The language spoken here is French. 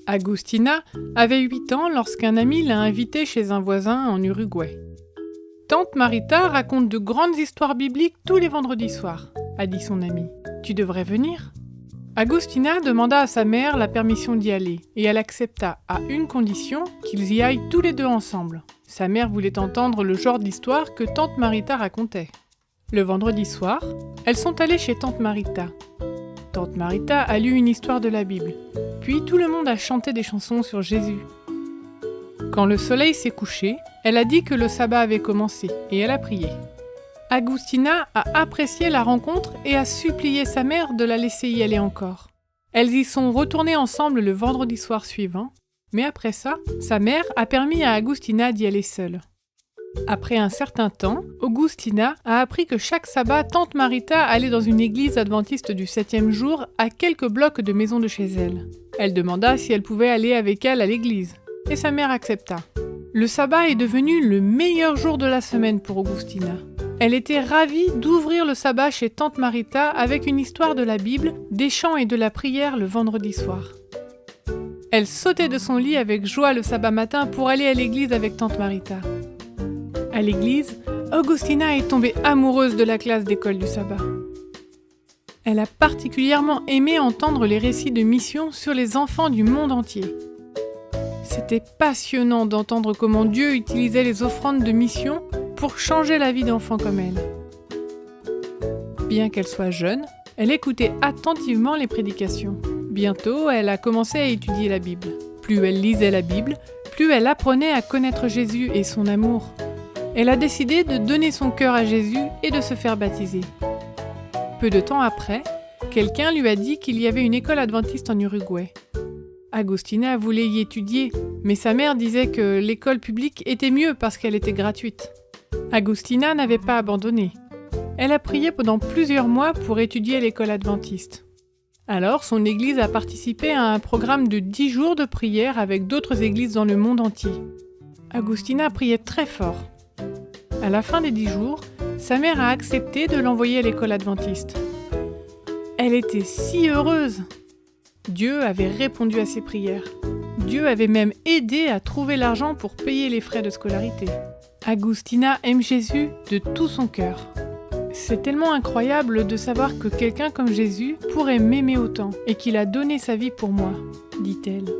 Agustina avait 8 ans lorsqu'un ami l'a invitée chez un voisin en Uruguay. Tante Marita raconte de grandes histoires bibliques tous les vendredis soirs, a dit son ami. Tu devrais venir. Agustina demanda à sa mère la permission d'y aller et elle accepta à une condition, qu'ils y aillent tous les deux ensemble. Sa mère voulait entendre le genre d'histoire que Tante Marita racontait. Le vendredi soir, elles sont allées chez Tante Marita. Tante Marita a lu une histoire de la Bible, puis tout le monde a chanté des chansons sur Jésus. Quand le soleil s'est couché, elle a dit que le sabbat avait commencé et elle a prié. Agustina a apprécié la rencontre et a supplié sa mère de la laisser y aller encore. Elles y sont retournées ensemble le vendredi soir suivant, mais après ça, sa mère a permis à Agustina d'y aller seule. Après un certain temps, Agustina a appris que chaque sabbat, Tante Marita allait dans une église adventiste du 7e jour à quelques blocs de maison de chez elle. Elle demanda si elle pouvait aller avec elle à l'église, et sa mère accepta. Le sabbat est devenu le meilleur jour de la semaine pour Agustina. Elle était ravie d'ouvrir le sabbat chez Tante Marita avec une histoire de la Bible, des chants et de la prière le vendredi soir. Elle sautait de son lit avec joie le sabbat matin pour aller à l'église avec Tante Marita. À l'église, Agustina est tombée amoureuse de la classe d'école du sabbat. Elle a particulièrement aimé entendre les récits de mission sur les enfants du monde entier. C'était passionnant d'entendre comment Dieu utilisait les offrandes de mission pour changer la vie d'enfants comme elle. Bien qu'elle soit jeune, elle écoutait attentivement les prédications. Bientôt, elle a commencé à étudier la Bible. Plus elle lisait la Bible, plus elle apprenait à connaître Jésus et son amour. Elle a décidé de donner son cœur à Jésus et de se faire baptiser. Peu de temps après, quelqu'un lui a dit qu'il y avait une école adventiste en Uruguay. Agustina voulait y étudier, mais sa mère disait que l'école publique était mieux parce qu'elle était gratuite. Agustina n'avait pas abandonné. Elle a prié pendant plusieurs mois pour étudier à l'école adventiste. Alors, son église a participé à un programme de 10 jours de prière avec d'autres églises dans le monde entier. Agustina priait très fort. À la fin des 10 jours, sa mère a accepté de l'envoyer à l'école adventiste. Elle était si heureuse! Dieu avait répondu à ses prières. Dieu avait même aidé à trouver l'argent pour payer les frais de scolarité. Agustina aime Jésus de tout son cœur. C'est tellement incroyable de savoir que quelqu'un comme Jésus pourrait m'aimer autant et qu'il a donné sa vie pour moi, dit-elle.